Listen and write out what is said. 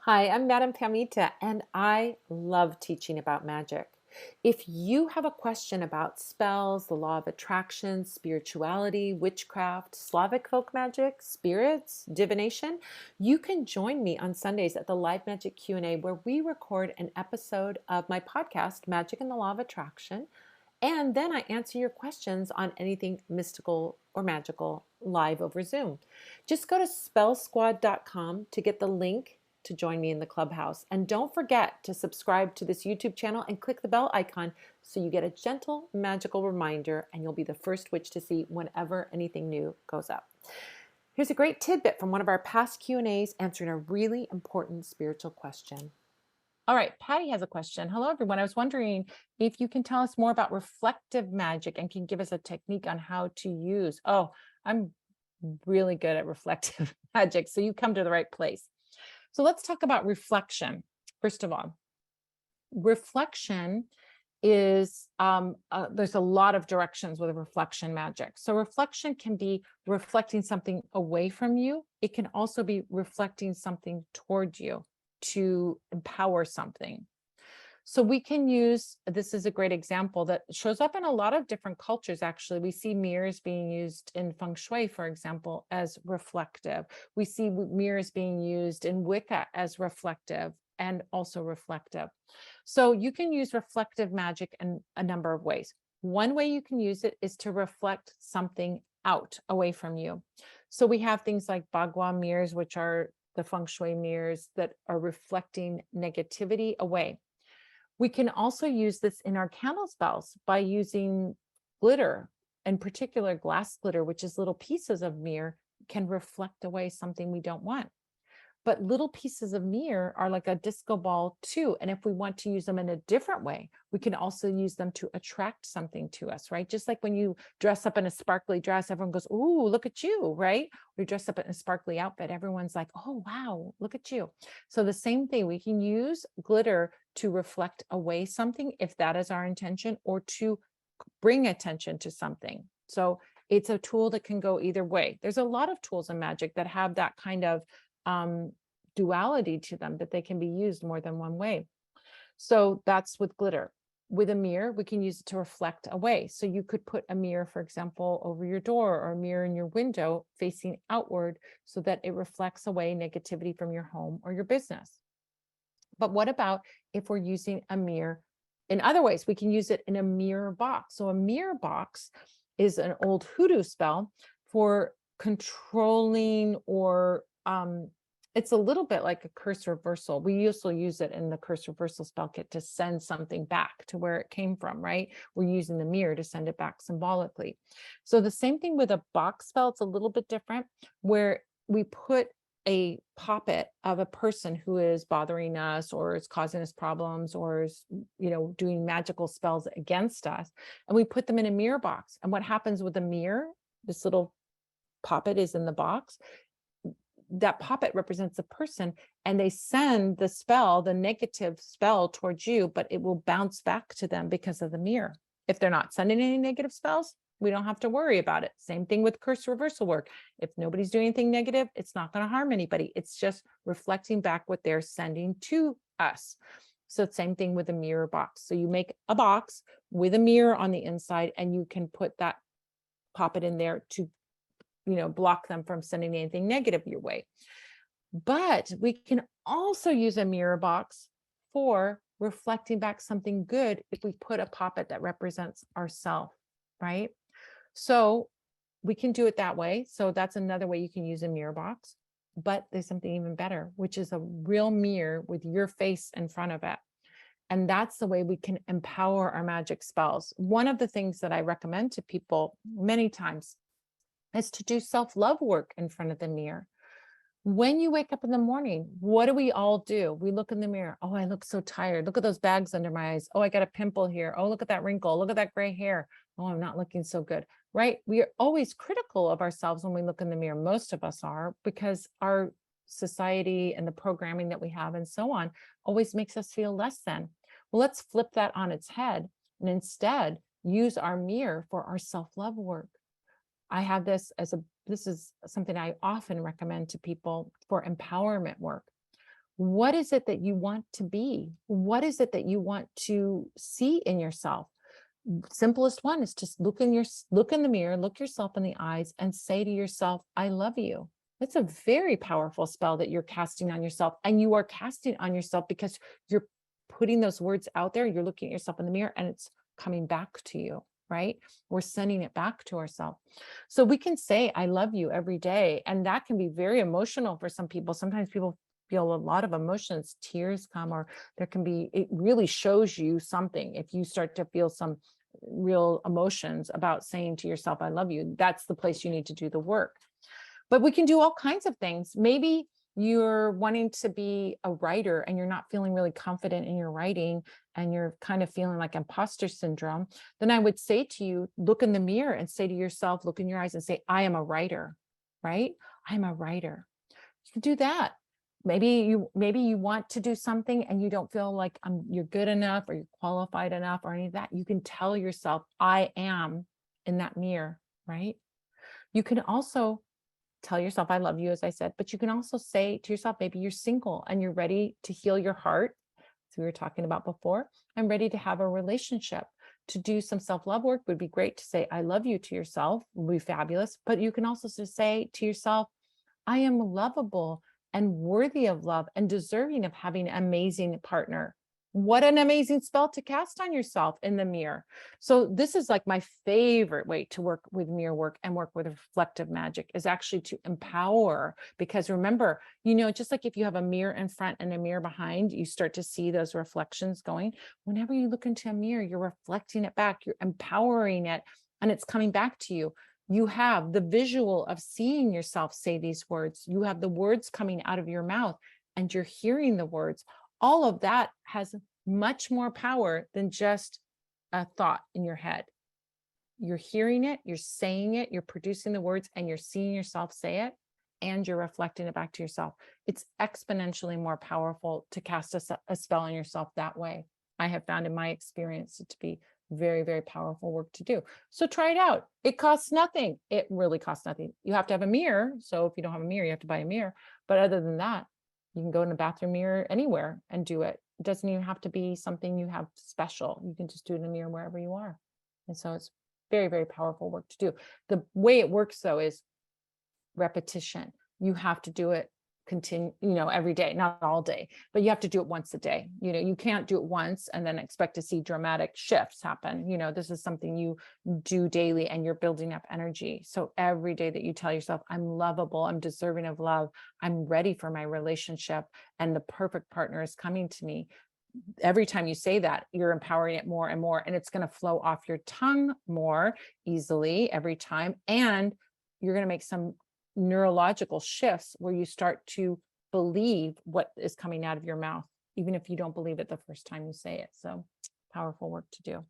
Hi, I'm Madame Pamita, and I love teaching about magic. If you have a question about spells, the law of attraction, spirituality, witchcraft, Slavic folk magic, spirits, divination, you can join me on Sundays at the Live Magic Q&A where we record an episode of my podcast, Magic and the Law of Attraction, and then I answer your questions on anything mystical or magical live over Zoom. Just go to spellsquad.com to get the link to join me in the clubhouse. And don't forget to subscribe to this YouTube channel and click the bell icon so you get a gentle, magical reminder and you'll be the first witch to see whenever anything new goes up. Here's a great tidbit from one of our past Q&As answering a really important spiritual question. All right, Patty has a question. Hello, everyone. I was wondering if you can tell us more about reflective magic and can give us a technique on how to use. Oh, I'm really good at reflective magic, so you come to the right place. So let's talk about reflection. First of all, reflection is, there's a lot of directions with reflection magic. So reflection can be reflecting something away from you. It can also be reflecting something toward you to empower something. So we can use, this is a great example that shows up in a lot of different cultures. Actually, we see mirrors being used in feng shui, for example, as reflective. We see mirrors being used in Wicca as reflective and also reflective. So you can use reflective magic in a number of ways. One way you can use it is to reflect something out away from you. So we have things like Bagua mirrors, which are the feng shui mirrors that are reflecting negativity away. We can also use this in our candle spells by using glitter, in particular glass glitter, which is little pieces of mirror, can reflect away something we don't want. But little pieces of mirror are like a disco ball too. And if we want to use them in a different way, we can also use them to attract something to us, right? Just like when you dress up in a sparkly dress, everyone goes, "Ooh, look at you," right? We dress up in a sparkly outfit, everyone's like, "Oh, wow, look at you." So the same thing, we can use glitter to reflect away something if that is our intention, or to bring attention to something. So it's a tool that can go either way. There's a lot of tools in magic that have that kind of duality to them, that they can be used more than one way. So that's with glitter. With a mirror, we can use it to reflect away. So you could put a mirror, for example, over your door, or a mirror in your window facing outward so that it reflects away negativity from your home or your business. But what about if we're using a mirror in other ways? We can use it in a mirror box. So a mirror box is an old hoodoo spell for controlling, or it's a little bit like a curse reversal. We also use it in the curse reversal spell kit to send something back to where it came from, right? We're using the mirror to send it back symbolically. So the same thing with a box spell, it's a little bit different, where we put a puppet of a person who is bothering us or is causing us problems or is, doing magical spells against us. And we put them in a mirror box. And what happens with a mirror, this little puppet is in the box. That puppet represents a person, and they send the spell, the negative spell, towards you, but it will bounce back to them because of the mirror. If they're not sending any negative spells, we don't have to worry about it. Same thing with curse reversal work. If nobody's doing anything negative, it's not going to harm anybody. It's just reflecting back what they're sending to us. So same thing with a mirror box. So you make a box with a mirror on the inside, and you can put that puppet in there to block them from sending anything negative your way. But we can also use a mirror box for reflecting back something good if we put a puppet that represents ourselves, right? So we can do it that way. So that's another way you can use a mirror box. But there's something even better, which is a real mirror with your face in front of it. And that's the way we can empower our magic spells. One of the things that I recommend to people many times is to do self-love work in front of the mirror. When you wake up in the morning, what do we all do? We look in the mirror. Oh, I look so tired. Look at those bags under my eyes. Oh, I got a pimple here. Oh, look at that wrinkle. Look at that gray hair. Oh, I'm not looking so good, right? We are always critical of ourselves when we look in the mirror. Most of us are, because our society and the programming that we have and so on always makes us feel less than. Well, let's flip that on its head and instead use our mirror for our self-love work. I have this is something I often recommend to people for empowerment work. What is it that you want to be? What is it that you want to see in yourself? Simplest one is just look in the mirror, look yourself in the eyes and say to yourself, I love you. That's a very powerful spell that you're casting on yourself. And you are casting on yourself because you're putting those words out there. You're looking at yourself in the mirror and it's coming back to you, right? We're sending it back to ourselves. So we can say, I love you every day. And that can be very emotional for some people. Sometimes people feel a lot of emotions, tears come, or there can be, it really shows you something. If you start to feel some real emotions about saying to yourself, I love you, that's the place you need to do the work. But we can do all kinds of things. Maybe you're wanting to be a writer and you're not feeling really confident in your writing and you're kind of feeling like imposter syndrome. Then I would say to you, look in the mirror and say to yourself, look in your eyes and say, I am a writer, right? I'm a writer. You can do that. Maybe you want to do something and you don't feel like you're good enough or you're qualified enough or any of that. You can tell yourself, I am, in that mirror, right? You can also tell yourself, I love you, as I said, but you can also say to yourself, maybe you're single and you're ready to heal your heart. As we were talking about before, I'm ready to have a relationship. To do some self-love work would be great to say, I love you to yourself, would be fabulous. But you can also just say to yourself, I am lovable and worthy of love and deserving of having an amazing partner. What an amazing spell to cast on yourself in the mirror. So this is like my favorite way to work with mirror work and work with reflective magic is actually to empower. Because remember, just like if you have a mirror in front and a mirror behind, you start to see those reflections going. Whenever you look into a mirror, you're reflecting it back, you're empowering it, and it's coming back to you. You have the visual of seeing yourself say these words. You have the words coming out of your mouth and you're hearing the words. All of that has much more power than just a thought in your head. You're hearing it, you're saying it, you're producing the words, and you're seeing yourself say it, and you're reflecting it back to yourself. It's exponentially more powerful to cast a spell on yourself that way. I have found in my experience it to be very, very powerful work to do. So try it out. It costs nothing. It really costs nothing. You have to have a mirror. So if you don't have a mirror, you have to buy a mirror. But other than that, you can go in a bathroom mirror anywhere and do it. It doesn't even have to be something you have special. You can just do it in a mirror wherever you are. And so it's very, very powerful work to do. The way it works though is repetition. You have to do it every day, not all day, but you have to do it once a day. You can't do it once and then expect to see dramatic shifts happen. This is something you do daily and you're building up energy. So every day that you tell yourself, I'm lovable, I'm deserving of love, I'm ready for my relationship, and the perfect partner is coming to me. Every time you say that, you're empowering it more and more, and it's going to flow off your tongue more easily every time. And you're going to make some neurological shifts where you start to believe what is coming out of your mouth, even if you don't believe it the first time you say it. So powerful work to do.